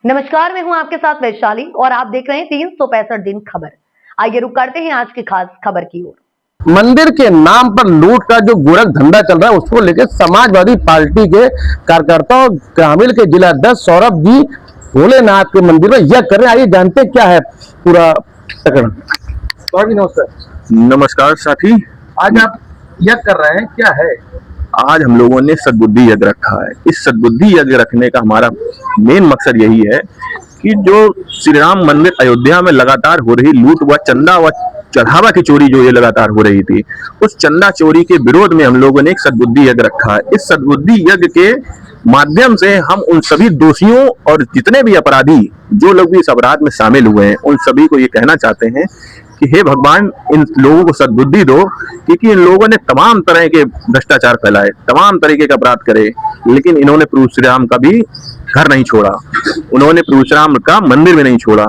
नमस्कार, मैं हूं आपके साथ वैशाली और आप देख रहे हैं 365 दिन खबर। आइए रुक करते हैं आज की खास खबर की ओर। मंदिर के नाम पर लूट का जो गोरख धंधा चल रहा है उसको लेकर समाजवादी पार्टी के कार्यकर्ता और ग्रामीण के जिला अध्यक्ष सौरभ जी भोलेनाथ के मंदिर में यज्ञ कर रहे हैं। आइए जानते क्या है पूरा प्रकरण। सौरभ जी नमस्कार। नमस्कार साथी। आज आप यज्ञ कर रहे हैं, क्या है? आज हम लोगों ने सद्बुद्धि यज्ञ रखा है। इस सद्बुद्धि यज्ञ रखने का हमारा मेन मकसद यही है कि जो श्री राम मंदिर अयोध्या में लगातार हो रही लूट व चंदा व चढ़ावा की चोरी जो ये लगातार हो रही थी, उस चंदा चोरी के विरोध में हम लोगों ने एक सद्बुद्धि यज्ञ रखा है। इस सद्बुद्धि यज्ञ के माध्यम से हम उन सभी दोषियों और जितने भी अपराधी जो लोग भी इस अपराध में शामिल हुए हैं उन सभी को ये कहना चाहते हैं कि हे भगवान, इन लोगों को सद्बुद्धि दो, क्योंकि इन लोगों ने तमाम तरह के भ्रष्टाचार फैलाए, तमाम तरीके के अपराध करे, लेकिन इन्होंने प्रभु श्री राम का भी घर नहीं छोड़ा, उन्होंने प्रभु श्री राम का मंदिर भी नहीं छोड़ा।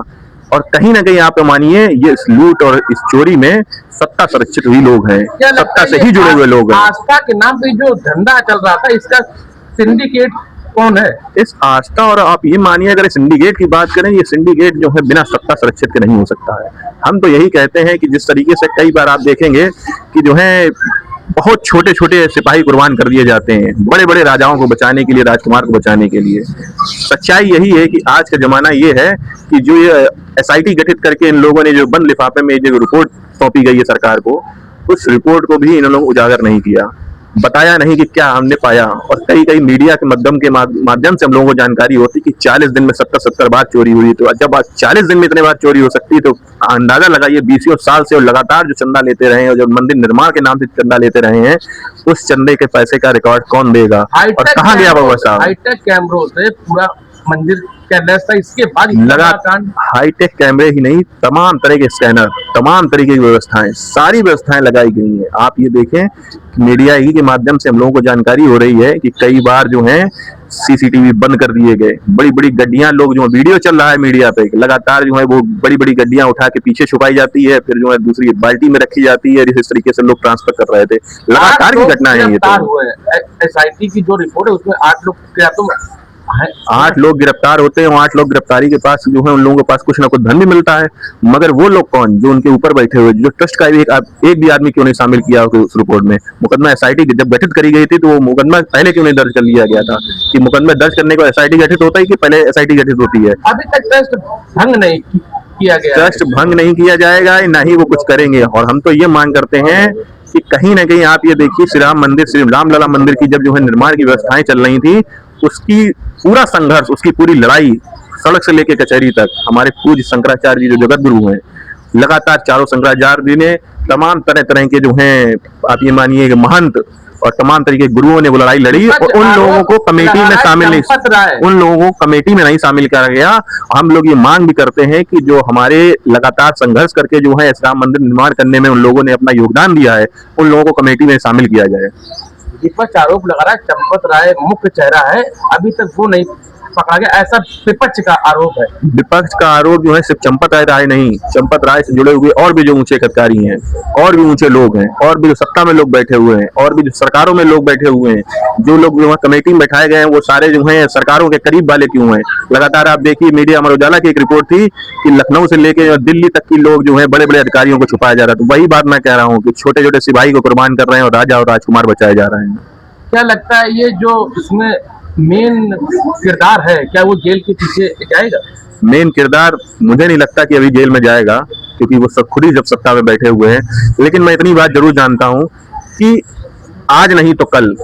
और कहीं ना कहीं आप मानिए ये इस लूट और इस चोरी में सत्ता संरक्षित ही लोग हैं, सत्ता से ही जुड़े हुए लोग हैं। आस्था के नाम पे जो धंधा चल रहा था, इसका सिंडिकेट कौन है? इस आस्था और आप ये मानिए अगर सिंडिकेट की बात करें, ये सिंडिकेट जो है बिना सत्ता संरक्षित के नहीं हो सकता है। हम तो यही कहते हैं कि जिस तरीके से कई बार आप देखेंगे कि जो है बहुत छोटे छोटे सिपाही कुर्बान कर दिए जाते हैं बड़े बड़े राजाओं को बचाने के लिए, राजकुमार को बचाने के लिए। सच्चाई यही है कि आज का जमाना ये है कि जो ये एसआईटी गठित करके इन लोगों ने जो बंद लिफाफे में जो रिपोर्ट सौंपी गई है सरकार को, उस रिपोर्ट को भी इन्होंने उजागर नहीं किया, बताया नहीं कि क्या हमने पाया। और कई कई मीडिया के माध्यम से हम लोगों को जानकारी होती कि 40 दिन में 70 बार चोरी हुई। तो जब आज 40 दिन में इतने बार चोरी हो सकती है तो अंदाजा लगाइए 20 साल से और लगातार जो चंदा लेते रहे हैं और जो मंदिर निर्माण के नाम से चंदा लेते रहे हैं, उस चंदे के पैसे का रिकॉर्ड कौन देगा और कहाँ गया बाबा साहब? हाईटेक कैमरों से पूरा मंदिर कैमरा था, इसके बाद लगातार हाईटेक कैमरे ही नहीं, तमाम तरह के स्कैनर, तमाम तरीके की व्यवस्थाएं, सारी व्यवस्थाएं लगाई गई हैं। आप ये देखें मीडिया ही के माध्यम से हम लोगों को जानकारी हो रही है कि कई बार जो है सीसीटीवी बंद कर दिए गए, बड़ी बड़ी गड्डियां, लोग जो वीडियो चल रहा है मीडिया पे लगातार जो है वो बड़ी बड़ी गड्डियां उठा के पीछे छुपाई जाती है, फिर जो है दूसरी बाल्टी में रखी जाती है, इस तरीके से लोग ट्रांसफर कर रहे थे। लगातार की घटना है ये। तो एसआईटी की जो रिपोर्ट है उसमें 8 लोग गिरफ्तार होते हैं। 8 लोग गिरफ्तारी के पास जो है उन लोगों के पास कुछ ना कुछ धन भी मिलता है, मगर वो लोग कौन जो उनके ऊपर बैठे हुए, जो ट्रस्ट का एक भी आदमी क्यों नहीं शामिल किया उस रिपोर्ट में? मुकदमा एसआईटी जब गठित करी गई थी तो वो मुकदमा पहले क्यों नहीं दर्ज कर लिया गया था? कि मुकदमा दर्ज करने को एसआईटी गठित होता है कि पहले एसआईटी गठित होती है? अभी तक ट्रस्ट भंग नहीं किया गया, ट्रस्ट भंग नहीं किया जाएगा, ना ही वो कुछ करेंगे। और हम तो ये मांग करते हैं कि कहीं ना कहीं आप ये देखिए श्री राम मंदिर, श्री रामलला मंदिर की जब जो है निर्माण की व्यवस्थाएं चल रही थी, उसकी पूरा संघर्ष, उसकी पूरी लड़ाई सड़क से लेकर कचहरी तक हमारे पूज्य शंकराचार्य जी जो जगत गुरु हैं, लगातार चारों शंकराचार्य जी ने तमाम तरह तरह के जो हैं आप ये मानिए महंत और तमाम तरीके के गुरुओं ने वो लड़ाई लड़ी और उन लोगों को कमेटी में शामिल नहीं, उन लोगों को कमेटी में नहीं शामिल करा गया। हम लोग ये मांग भी करते हैं कि जो हमारे लगातार संघर्ष करके जो है राम मंदिर निर्माण करने में उन लोगों ने अपना योगदान दिया है, उन लोगों को कमेटी में शामिल किया जाए। विपक्ष आरोप लगा रहा है चंपत राय मुख्य चेहरा है, अभी तक वो नहीं पकड़ा गया, ऐसा विपक्ष का आरोप है। विपक्ष का आरोप जो है सिर्फ चंपत राय नहीं, चंपत राय से जुड़े हुए और भी जो ऊंचे अधिकारी हैं, और भी ऊंचे लोग हैं, और भी जो सत्ता में लोग बैठे हुए हैं, और भी जो सरकारों में लोग बैठे हुए हैं, जो लोग जो है कमेटी में बैठाए गए हैं वो सारे जो है सरकारों के करीब वाले क्यों हैं? लगातार आप देखिए मीडिया अमर उजाला की एक रिपोर्ट थी कि लखनऊ से लेकर दिल्ली तक की लोग जो है बड़े बड़े अधिकारियों को छुपाया जा रहा है। तो वही बात मैं कह रहा हूँ कि छोटे छोटे सिपाही को कुर्बान कर रहे हैं और राजा और राजकुमार बचाए जा रहे हैं। क्या लगता है ये जो इसमें मेन किरदार है, क्या वो जेल के पीछे जाएगा? मेन किरदार मुझे नहीं लगता कि अभी जेल में जाएगा, क्योंकि वो सब खुद ही जब सत्ता में बैठे हुए हैं। लेकिन मैं इतनी बात जरूर जानता हूं कि आज नहीं तो कल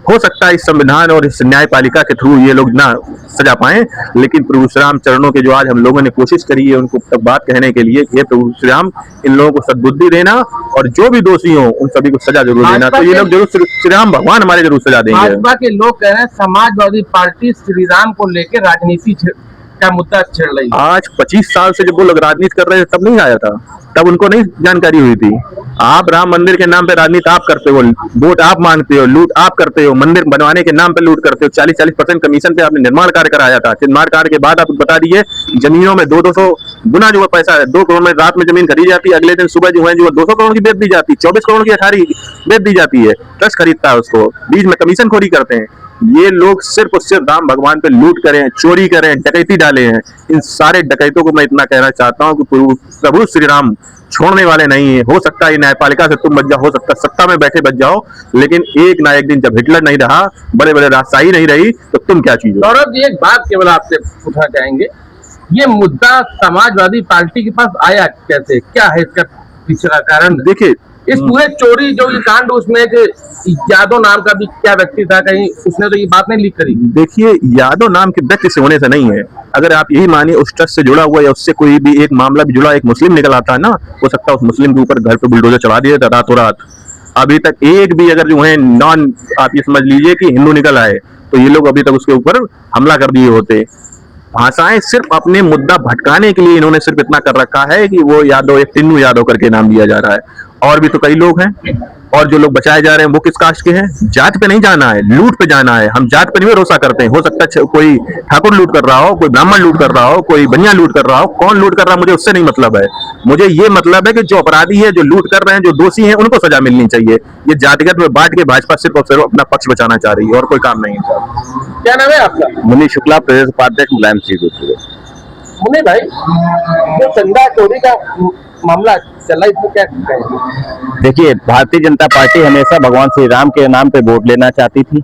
हो सकता है इस संविधान और इस न्यायपालिका के थ्रू ये लोग ना सजा पाए, लेकिन प्रभु श्री राम चरणों के जो आज हम लोगों ने कोशिश करी है उनको तक बात कहने के लिए कि प्रभु श्री राम इन लोगों को सद्बुद्धि देना और जो भी दोषी हो उन सभी को सजा जरूर देना। तो ये लोग जरूर, श्री राम भगवान हमारे जरूर सजा देंगे। भाजपा के लोग कह रहे हैं समाजवादी पार्टी श्री राम को लेकर राजनीति का मुद्दा छेड़ रही है। आज 25 साल से जब वो लोग राजनीति कर रहे थे तब नहीं आया था, तब उनको नहीं जानकारी हुई थी। आप राम मंदिर के नाम पे राजनीति आप करते हो, वोट आप मांगते हो, लूट आप करते हो, मंदिर बनवाने के नाम पे लूट करते हो। 40-40% कमीशन पे आपने निर्माण कार्य कराया था। निर्माण कार्य के बाद आप बता दिए जमीनों में 200 गुना जो है पैसा है, 2 करोड़ में रात में जमीन खरीदी जाती है, अगले दिन सुबह जो है 200 करोड़ की बेच दी जाती है, 24 करोड़ की अठारी बेच दी जाती है, ट्रस्ट खरीदता है उसको, बीच में कमीशन खोरी करते हैं। ये लोग सिर्फ और सिर्फ राम भगवान पे लूट करें, चोरी करें, डकैती डाले हैं। इन सारे डकैतों को मैं इतना कहना चाहता हूँ कि प्रभु श्री राम छोड़ने वाले नहीं है। हो सकता है न्यायपालिका से तुम बच जाओ, हो सकता है सत्ता में बैठे बच जाओ, लेकिन एक ना एक दिन जब हिटलर नहीं रहा, बड़े बड़े राजशाही नहीं रही, तो तुम क्या चीज हो। सौरभ जी, एक बात केवल आपसे पूछना चाहेंगे, ये मुद्दा समाजवादी पार्टी के पास आया कैसे, क्या है इसका पीछे का कारण? देखिए, इस पूरे चोरी जो ये कांड, उसमें एक यादव नाम का भी क्या व्यक्ति था, कहीं उसने तो ये बात नहीं लीक करी? देखिए, यादव नाम के व्यक्ति से होने से नहीं है। अगर आप यही मानिए उस ट्रस्ट से जुड़ा हुआ या उससे कोई भी एक मामला भी जुड़ा एक मुस्लिम निकल आता है ना, हो सकता है उस मुस्लिम के ऊपर घर पे बुलडोजर चला दिया था रातों रात। अभी तक एक भी अगर जो है नॉन, आप ये समझ लीजिए कि हिंदू निकल आए, तो ये लोग अभी तक उसके ऊपर हमला कर दिए होते। भाषाएं सिर्फ अपने मुद्दा भटकाने के लिए इन्होंने सिर्फ इतना कर रखा है कि वो यादव, एक टिन्नू यादव करके नाम दिया जा रहा है। और भी तो कई लोग हैं, और जो लोग बचाए जा रहे हैं वो किस कास्ट के हैं? जात पे नहीं जाना है, लूट पे जाना है। हम जात पे नहीं भरोसा करते हैं। हो सकता है कोई ठाकुर लूट कर रहा हो, कोई ब्राह्मण लूट कर रहा हो, कोई बनिया लूट कर रहा हो, कौन लूट कर रहा है मुझे उससे नहीं मतलब है। मुझे ये मतलब है कि जो अपराधी है, जो लूट कर रहे हैं, जो दोषी हैं, उनको सजा मिलनी चाहिए। ये जातिगत में बांट के भाजपा सिर्फ और सिर्फ अपना पक्ष बचाना चाह रही है, और कोई काम नहीं है। क्या नाम है आपका? मुनि शुक्ला, प्रदेश उपाध्यक्ष मुलायम सिंह। मुनि भाई, जो चंदा चोरी का मामला चला, इसमें क्या कहेंगे? देखिए, भारतीय जनता पार्टी हमेशा भगवान श्री राम के नाम पे वोट लेना चाहती थी।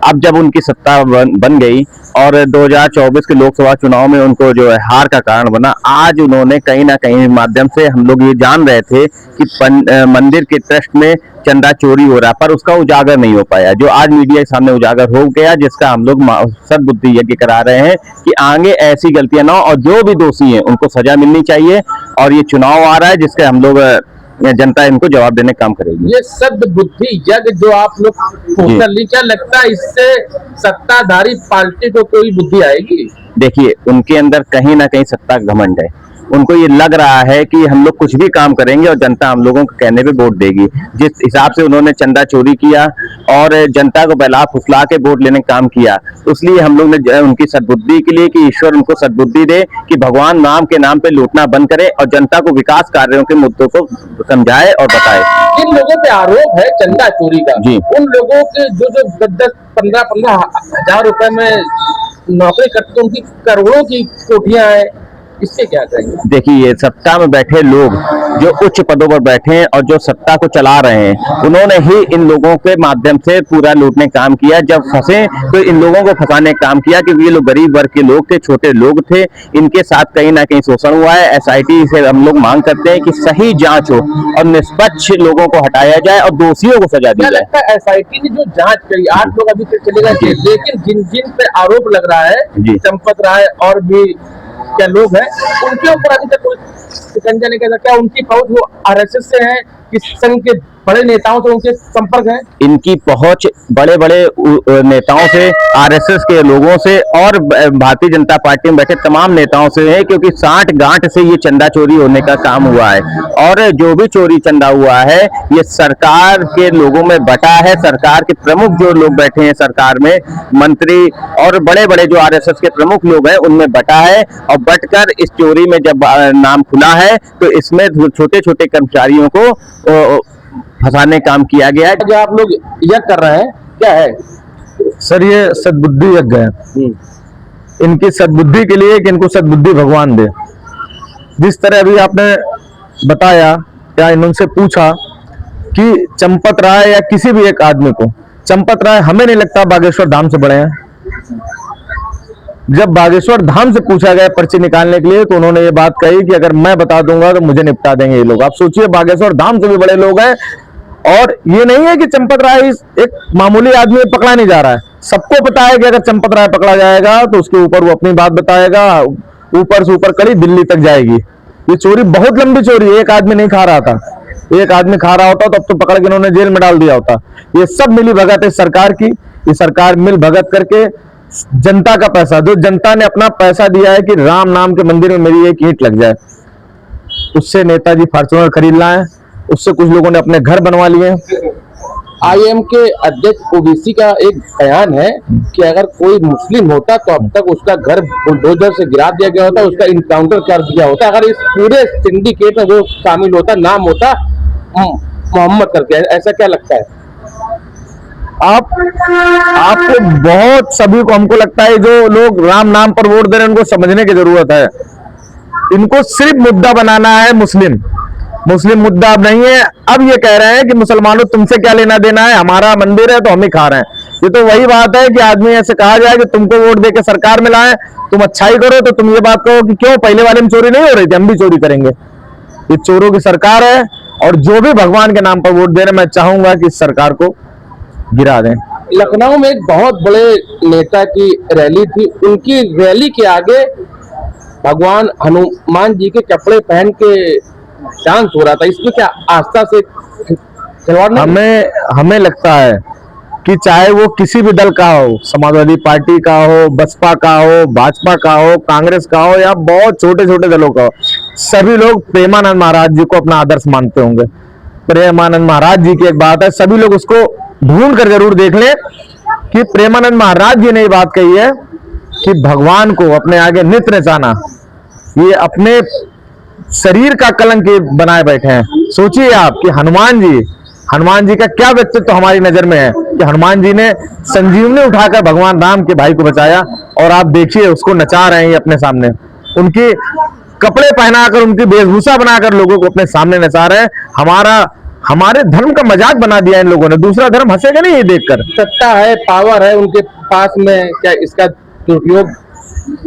अब जब उनकी सत्ता बन गई और 2024 के लोकसभा चुनाव में उनको जो है हार का कारण बना, आज उन्होंने कहीं ना कहीं माध्यम से, हम लोग ये जान रहे थे कि मंदिर के ट्रस्ट में चंदा चोरी हो रहा, पर उसका उजागर नहीं हो पाया, जो आज मीडिया के सामने उजागर हो गया, जिसका हम लोग सद्बुद्धि यज्ञ करा रहे हैं कि आगे ऐसी गलतियां ना हो, और जो भी दोषी हैं उनको सजा मिलनी चाहिए। और ये चुनाव आ रहा है जिसका हम लोग, जनता इनको जवाब देने का काम करेगी। ये सद्बुद्धि यज्ञ जो आप लोग पोस्टर ली, क्या लगता है इससे सत्ताधारी पार्टी को कोई बुद्धि आएगी? देखिए, उनके अंदर कहीं ना कहीं सत्ता का घमंड है। उनको ये लग रहा है कि हम लोग कुछ भी काम करेंगे और जनता हम लोगों के कहने पे वोट देगी। जिस हिसाब से उन्होंने चंदा चोरी किया और जनता को बहला फुसला के वोट लेने का काम किया, तो इसलिए हम लोग ने उनकी सद्बुद्धि के लिए कि ईश्वर उनको सद्बुद्धि दे कि भगवान नाम के नाम पे लूटना बंद करे और जनता को विकास कार्यों के मुद्दों को समझाए और बताए। जिन लोगों पे आरोप है चंदा चोरी का, उन लोगों के जो 10-10, 15-15 हजार रुपए में नौकरी करते, उनकी करोड़ों की कोठियां हैं, इससे क्या कहेंगे? देखिए, सत्ता में बैठे लोग जो उच्च पदों पर बैठे हैं और जो सत्ता को चला रहे हैं, उन्होंने ही इन लोगों के माध्यम से पूरा लूटने का काम किया। जब फंसे तो इन लोगों को फंसाने का काम किया, क्योंकि ये लोग गरीब वर्ग के लोग थे, छोटे लोग थे, इनके साथ कहीं ना कहीं शोषण हुआ है। SIT से हम लोग मांग करते हैं कि सही जांच हो और निष्पक्ष लोगों को हटाया जाए और दोषियों को सजा दी जाए। SIT ने जो जांच करी, 8 लोग अभी तक चले गए, लेकिन जिन जिन पे आरोप लग रहा है, चंपत राय और भी क्या लोग हैं, उनके ऊपर अभी तक कोई शिकंजा नहीं कर सकता। उनकी पहुंच वो RSS से है, किस संघ के बड़े नेताओं से उनके संपर्क है? इनकी पहुंच बड़े बड़े नेताओं से, RSS के लोगों से और भारतीय जनता पार्टी में बैठे तमाम नेताओं से है, क्योंकि 60 गांठ से ये चंदा चोरी होने का काम हुआ है। और जो भी चोरी चंदा हुआ है, ये सरकार के लोगों में बटा है। सरकार के प्रमुख जो लोग बैठे हैं सरकार में, मंत्री और बड़े बड़े जो RSS के प्रमुख लोग हैं, उनमें बटा है। और बटकर इस चोरी में जब नाम खुला है, तो इसमें छोटे छोटे कर्मचारियों को फंसाने काम किया गया है। जो आप लोग यज्ञ कर रहे हैं, क्या है सर? ये सद्बुद्धि यज्ञ है। इनकी सद्बुद्धि के लिए कि इनको सद्बुद्धि भगवान दे। जिस तरह अभी आपने बताया या इनसे पूछा कि चंपत राय या किसी भी एक आदमी को, चंपत राय हमें नहीं लगता बागेश्वर धाम से बड़े हैं। जब बागेश्वर धाम से पूछा गया पर्ची निकालने के लिए, तो उन्होंने ये बात कही कि अगर मैं बता दूंगा तो मुझे निपटा देंगे ये लोग। आप सोचिए, बागेश्वर धाम से भी बड़े लोग हैं। और ये नहीं है कि चंपत राय एक मामूली आदमी पकड़ा नहीं जा रहा है। सबको पता है कि अगर चंपत राय पकड़ा जाएगा तो उसके ऊपर वो अपनी बात बताएगा, ऊपर से ऊपर कड़ी दिल्ली तक जाएगी। ये चोरी बहुत लंबी चोरी है, एक आदमी नहीं खा रहा था। एक आदमी खा रहा होता तो अब तो पकड़ के इन्होंने जेल में डाल दिया होता। ये सब मिली भगत है सरकार की। ये सरकार मिल भगत करके जनता का पैसा, जो जनता ने अपना पैसा दिया है कि राम नाम के मंदिर में मेरी एक ईंट लग जाए, उससे नेताजी फॉर्च्यूनर खरीद लाए, उससे कुछ लोगों ने अपने घर बनवा लिए। आईएम के अध्यक्ष ओबीसी का एक बयान है कि अगर कोई मुस्लिम होता तो अब तक उसका घर बुलडोजर से गिरा दिया गया होता, उसका इनकाउंटर कर दिया होता। अगर इस पूरे सिंडिकेट में वो शामिल होता, नाम होता मोहम्मद करके। ऐसा क्या लगता है आपको? बहुत सभी को, हमको लगता है जो लोग राम नाम पर वोट दे रहे हैं उनको समझने की जरूरत है। इनको सिर्फ मुद्दा बनाना है मुस्लिम मुद्दा अब नहीं है। अब ये कह रहे हैं कि मुसलमानों तुमसे क्या लेना देना है, हमारा मंदिर है तो हम ही खा रहे हैं। ये तो वही बात है कि आदमी ऐसे कहा जाए कि तुमको वोट देके सरकार में लाए, तुम अच्छाई करो तो तुम ये बात कहो कि क्यों पहले वाले में चोरी नहीं हो रही थी, हम भी चोरी करेंगे। ये चोरों की सरकार है और जो भी भगवान के नाम पर वोट दे रहे, मैं चाहूंगा कि इस सरकार को गिरा दें। लखनऊ में एक बहुत बड़े नेता की रैली थी, उनकी रैली के आगे भगवान हनुमान जी के कपड़े पहन के डांस हो रहा था। इसमें क्या आस्था से खिलवाड़ नहीं? हमें लगता है कि चाहे वो किसी भी दल का हो, समाजवादी पार्टी का हो, बसपा का हो, भाजपा का हो, कांग्रेस का हो या बहुत छोटे छोटे दलों का हो, सभी लोग प्रेमानंद महाराज जी को अपना आदर्श मानते होंगे। प्रेमानंद महाराज जी की एक बात है, सभी लोग उसको ढूंढ कर जरूर देख लें कि प्रेमानंद महाराज जी ने ये बात कही है कि भगवान को अपने आगे नित्य नचाना, ये अपने शरीर का कलंक बनाए बैठे हैं। सोचिए आप कि हनुमान जी का क्या व्यक्तित्व हमारी नजर में है कि हनुमान जी ने संजीवनी उठाकर भगवान राम के भाई को बचाया, और आप देखिए उसको नचा रहे हैं ये अपने सामने, उनके कपड़े पहनाकर, उनकी वेशभूषा बनाकर लोगों को अपने सामने नचा रहे हैं। हमारे धर्म का मजाक बना दिया इन लोगों ने। दूसरा धर्म हंसेगा नहीं ये देखकर। सत्ता है, पावर है उनके पास में, क्या इसका दुरुपयोग,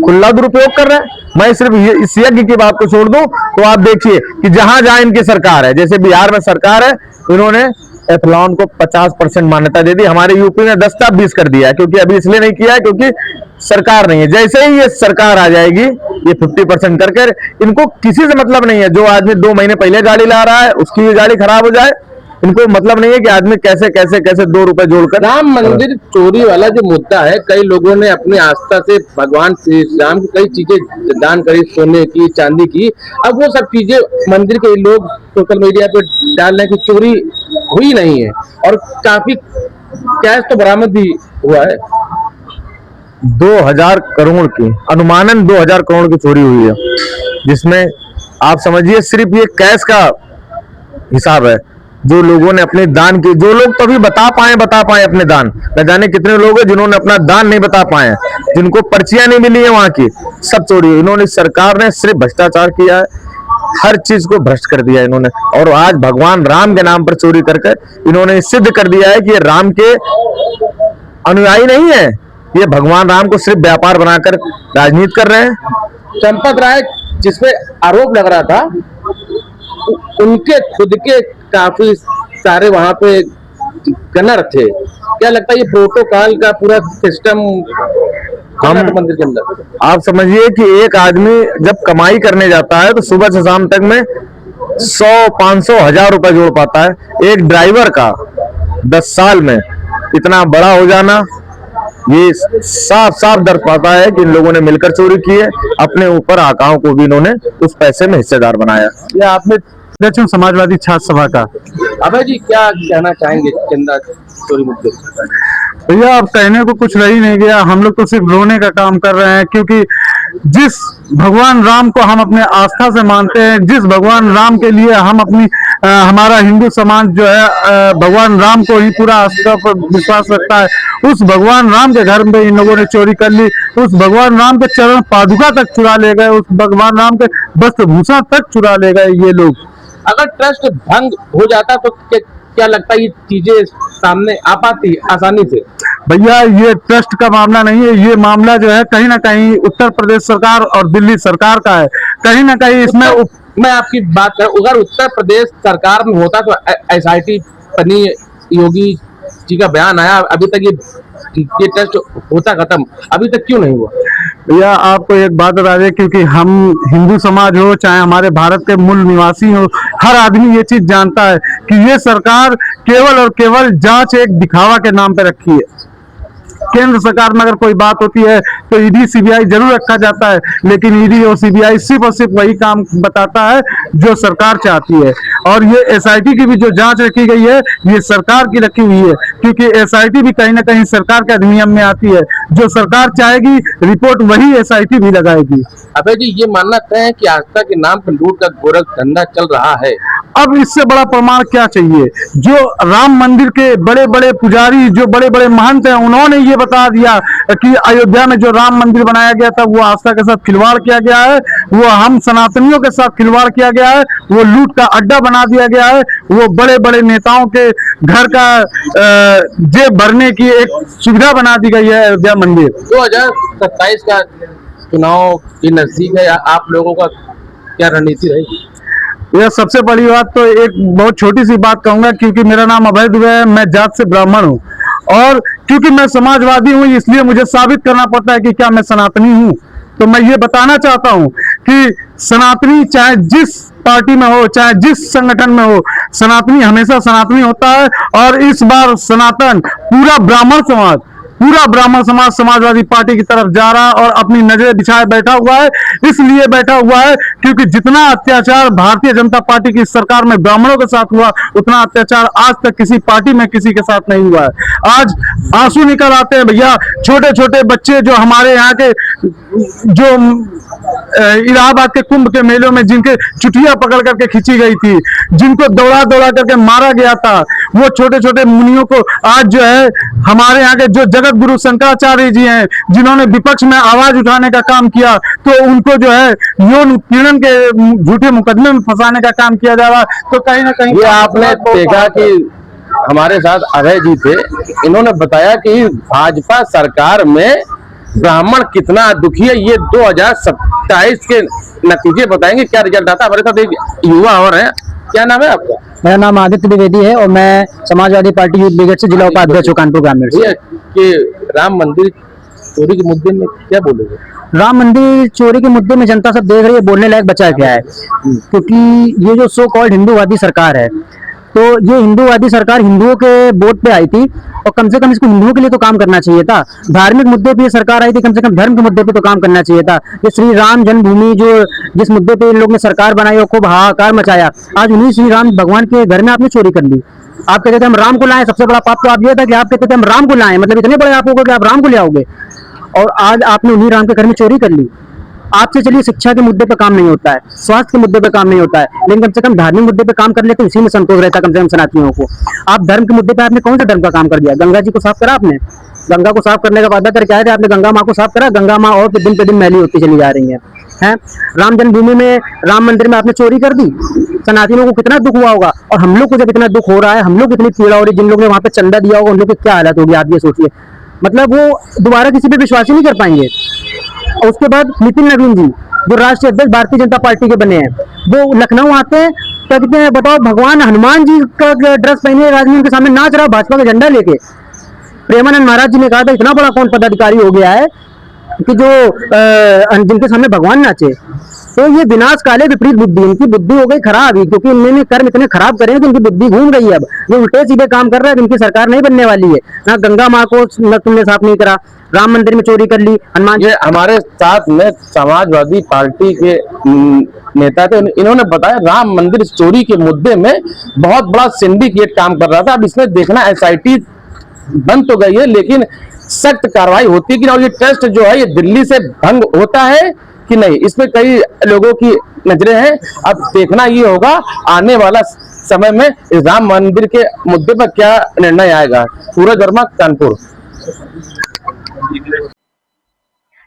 खुला दुरुपयोग कर रहे हैं? मैं सिर्फ इस यज्ञ की बात को छोड़ दूं तो आप देखिए कि जहां जहां इनकी सरकार है, जैसे बिहार में सरकार है, इन्होंने एथलॉन को 50% मान्यता दे दी। हमारे यूपी में 10 था 20 कर दिया, क्योंकि अभी इसलिए नहीं किया क्योंकि सरकार नहीं है। जैसे ही ये सरकार आ जाएगी, ये 50% करके, इनको किसी से मतलब नहीं है। जो आदमी 2 महीने पहले गाड़ी ला रहा है उसकी भी गाड़ी खराब हो जाए, इनको मतलब नहीं है कि आदमी कैसे कैसे कैसे 2 रुपए जोड़कर। राम मंदिर चोरी वाला जो मुद्दा है, कई लोगों ने अपनी आस्था से भगवान श्री राम की कई चीजें दान करी, सोने की, चांदी की। अब वो सब चीजें मंदिर के लोग सोशल मीडिया पे डाल रहे हैं कि चोरी हुई नहीं है, और काफी कैश तो बरामद भी हुआ है। 2000 करोड़ की, अनुमानन 2000 करोड़ की चोरी हुई है, जिसमें आप समझिए सिर्फ ये कैश का हिसाब है जो लोगों ने अपने दान की। जो लोग तो अभी बता पाए अपने दान, न जाने कितने लोग हैं जिन्होंने अपना दान नहीं बता पाए, जिनको पर्चियां नहीं मिली है वहां की, सब चोरी है। इन्होंने, सरकार ने सिर्फ भ्रष्टाचार किया है, हर चीज को भ्रष्ट कर दिया इन्होंने। और आज भगवान राम के नाम पर चोरी करके इन्होंने सिद्ध कर दिया है कि ये राम के अनुयायी नहीं है, ये भगवान राम को सिर्फ व्यापार बनाकर राजनीति कर रहे हैं। चंपत राय जिसपे आरोप लग रहा था, उनके खुद के काफी सारे वहां पे गनर थे। क्या लगता है ये प्रोटोकॉल का पूरा सिस्टम मंदिर के अंदर? आप समझिए कि एक आदमी जब कमाई करने जाता है तो सुबह से शाम तक में 100, 500, 1000 रुपए जोड़ पाता है। एक ड्राइवर का 10 साल में इतना बड़ा हो जाना, ये साफ साफ दर्ज पाता है कि इन लोगों ने मिलकर चोरी की है। अपने ऊपर आकाओं को भी इन्होंने उस पैसे में हिस्सेदार बनाया। ये आपने दक्षिण समाजवादी छात्र सभा का, अभय जी क्या कहना चाहेंगे चंदा चोरी मुद्दे? भैया अब कहने को कुछ रह ही नहीं गया, हम लोग तो सिर्फ रोने का काम कर रहे हैं, क्योंकि जिस भगवान राम को हम अपने आस्था से मानते हैं, जिस भगवान राम के लिए हम हमारा हिंदू समाज जो है भगवान राम को ही पूरा आस्था पर विश्वास रखता है, उस भगवान राम के घर में इन लोगों ने चोरी कर ली। उस भगवान राम के चरण पादुका तक चुरा ले गए, उस भगवान राम के वस्त्र भूषण तक चुरा ले गए ये लोग। अगर ट्रस्ट भंग हो जाता तो क्या लगता है ये चीजें सामने आ पाती आसानी से? भैया ये ट्रस्ट का मामला नहीं है, ये मामला जो है कहीं ना कहीं उत्तर प्रदेश सरकार और दिल्ली सरकार का है। कहीं ना कहीं इसमें मैं आपकी बात करूं, अगर उत्तर प्रदेश सरकार में होता तो SIT बनी, योगी जी का बयान आया, अभी तक ये टेस्ट होता खत्म, अभी तक क्यों नहीं हुआ? भैया आपको एक बात बता दें, क्योंकि हम हिंदू समाज हो चाहे हमारे भारत के मूल निवासी हो, हर आदमी ये चीज जानता है कि ये सरकार केवल और केवल जांच एक दिखावा के नाम पे रखी है। केंद्र सरकार में अगर कोई बात होती है तो ईडी सीबीआई जरूर रखा जाता है, लेकिन ईडी और सीबीआई सिर्फ और सिर्फ वही काम बताता है जो सरकार चाहती है। और ये एसआईटी की भी जो जांच रखी गई है ये सरकार की रखी हुई है, क्योंकि एसआईटी भी कहीं ना कहीं सरकार के अधिनियम में आती है। जो सरकार चाहेगी रिपोर्ट वही एसआईटी भी लगाएगी। अभय जी, ये मानना तय है कि आस्था के नाम पर लूट का गोरख धंधा चल रहा है। अब इससे बड़ा प्रमाण क्या चाहिए? जो राम मंदिर के बड़े बड़े पुजारी, जो बड़े बड़े महंत हैं, उन्होंने ये बता दिया कि अयोध्या में जो राम मंदिर बनाया गया था वो आस्था के साथ खिलवाड़ किया गया है, वो हम सनातनियों के साथ खिलवाड़ किया गया है, वो लूट का अड्डा बना दिया गया है, वो बड़े बड़े नेताओं के घर का जेब भरने की एक सुविधा बना दी गई है अयोध्या मंदिर। 2027 का चुनाव की नजदीक है, आप लोगों का क्या रणनीति रहेगी? यह सबसे बड़ी बात तो एक बहुत छोटी सी बात कहूंगा, क्योंकि मेरा नाम अभय दुबे है, मैं जात से ब्राह्मण हूं और क्योंकि मैं समाजवादी हूं इसलिए मुझे साबित करना पड़ता है कि क्या मैं सनातनी हूं। तो मैं ये बताना चाहता हूं कि सनातनी चाहे जिस पार्टी में हो, चाहे जिस संगठन में हो, सनातनी हमेशा सनातनी होता है। और इस बार सनातन पूरा ब्राह्मण समाज समाजवादी पार्टी की तरफ जा रहा है और अपनी नजरें बिछाए बैठा हुआ है। इसलिए बैठा हुआ है क्योंकि जितना अत्याचार भारतीय जनता पार्टी की सरकार में ब्राह्मणों के साथ हुआ, उतना अत्याचार आज तक किसी पार्टी में किसी के साथ नहीं हुआ है। आज आंसू निकल आते हैं भैया, छोटे छोटे बच्चे जो हमारे यहाँ के जो इलाहाबाद के कुंभ के मेलों में जिनके चुटिया पकड़ करके खींची गई थी, जिनको दौड़ा दौड़ा करके मारा गया था, वो छोटे छोटे मुनियों को आज जो है हमारे यहाँ के जो जगत गुरु शंकराचार्य जी हैं, जिन्होंने विपक्ष में आवाज उठाने का काम किया, तो उनको जो है यौन उत्पीड़न के झूठे मुकदमे में फंसाने का काम किया जा रहा। तो कहीं ना कहीं ये आपने देखा कि हमारे साथ अभय जी थे, इन्होंने बताया कि भाजपा सरकार में ब्राह्मण कितना दुखी है। ये 2027 के नतीजे बताएंगे, क्या रिजल्ट आता है। हमारे साथ एक युवा और है, क्या नाम है आपका? मेरा नाम आदित्य द्विवेदी है और मैं समाजवादी पार्टी यूथ ब्रिगेड से जिला उपाध्यक्ष हूँ कानपुर ग्रामीण से। कि राम मंदिर चोरी के मुद्दे में क्या बोलोगे? राम मंदिर चोरी के मुद्दे में जनता सब देख रही है, बोलने लायक बचा क्या है? क्योंकि ये जो सो कॉल्ड हिंदूवादी सरकार है, तो ये हिंदूवादी सरकार हिंदुओं के वोट पे आई थी और कम से कम इसको हिंदुओं के लिए तो काम करना चाहिए था। धार्मिक मुद्दे पे ये सरकार आई थी, कम से कम धर्म के मुद्दे पे तो काम करना चाहिए था। ये श्री राम जन्मभूमि जो जिस मुद्दे पे इन लोग ने सरकार बनाई और खूब हाहाकार मचाया, आज उन्हीं श्री राम भगवान के घर में आपने चोरी कर ली। आप कहते थे हम राम को लाए, सबसे बड़ा पाप तो आप ये था कि आप कहते थे हम राम को लाए, मतलब इतने बड़े आप हो गए कि आप राम को ले आओगे, और आज आपने उन्हीं राम के घर में चोरी कर ली। आपसे चलिए शिक्षा के मुद्दे पे काम नहीं होता है, स्वास्थ्य के मुद्दे पे काम नहीं होता है, लेकिन कम से कम धार्मिक मुद्दे पे काम कर लेते, इसी में संतोष रहता कम से कम सनातनियों को। आप धर्म के मुद्दे पे आपने कौन सा धर्म का काम कर दिया? गंगा जी को साफ करा आपने? गंगा को साफ करने का वादा करके आए थे, आपने गंगा माँ को साफ करा? गंगा माँ और दिन पे दिन मैली होती चली जा रही है। राम जन्मभूमि में, राम मंदिर में आपने चोरी कर दी। सनातनियों को कितना दुख हुआ होगा, और हम लोग को जब इतना दुख हो रहा है, हम लोग इतनी पीड़ा हो रही है, जिन लोगों ने वहां पे चंदा दिया होगा उन लोग की क्या हालत होगी आप ये सोचिए। मतलब वो दोबारा किसी पे विश्वास ही नहीं कर पाएंगे। और उसके बाद नितिन नवीन जी जो राष्ट्रीय अध्यक्ष भारतीय जनता पार्टी के बने हैं, वो लखनऊ आते हैं, क्या कहते हैं बताओ, भगवान हनुमान जी का ड्रेस पहने राजनीति के सामने नाच रहा भाजपा का झंडा लेके। प्रेमानंद महाराज जी ने कहा था इतना बड़ा कौन पदाधिकारी हो गया है कि जो जिनके सामने भगवान नाचे। तो ये विनाश काले विपरीत बुद्धि, इनकी बुद्धि हो गई खराब ही, क्योंकि इन्होंने कर्म इतने खराब करे हैं कि इनकी बुद्धि घूम गई है। अब ये उल्टे सीधे काम कर रहा है, इनकी सरकार नहीं बनने वाली है। ना गंगा माँ को तुमने साफ नहीं करा, राम मंदिर में चोरी कर ली, हनुमान। ये हमारे साथ में समाजवादी पार्टी के नेता थे, इन्होंने बताया राम मंदिर चोरी के मुद्दे में बहुत बड़ा सिंडिकेट काम कर रहा था। अब इसमें देखना एसआईटी बंद तो गई है, लेकिन सख्त कार्रवाई होती है कि और ये ट्रस्ट जो है ये दिल्ली से भंग होता है कि नहीं, इसमें कई लोगों की नजरें हैं। अब देखना ये होगा आने वाला समय में इस राम मंदिर के मुद्दे पर क्या निर्णय आएगा। सूरज वर्मा, कानपुर।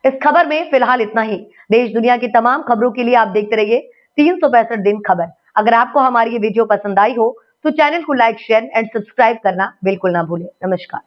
इस खबर में फिलहाल इतना ही। देश दुनिया की तमाम खबरों के लिए आप देखते रहिए 365 दिन खबर। अगर आपको हमारी ये वीडियो पसंद आई हो तो चैनल को लाइक, शेयर एंड सब्सक्राइब करना बिल्कुल ना भूलें। नमस्कार।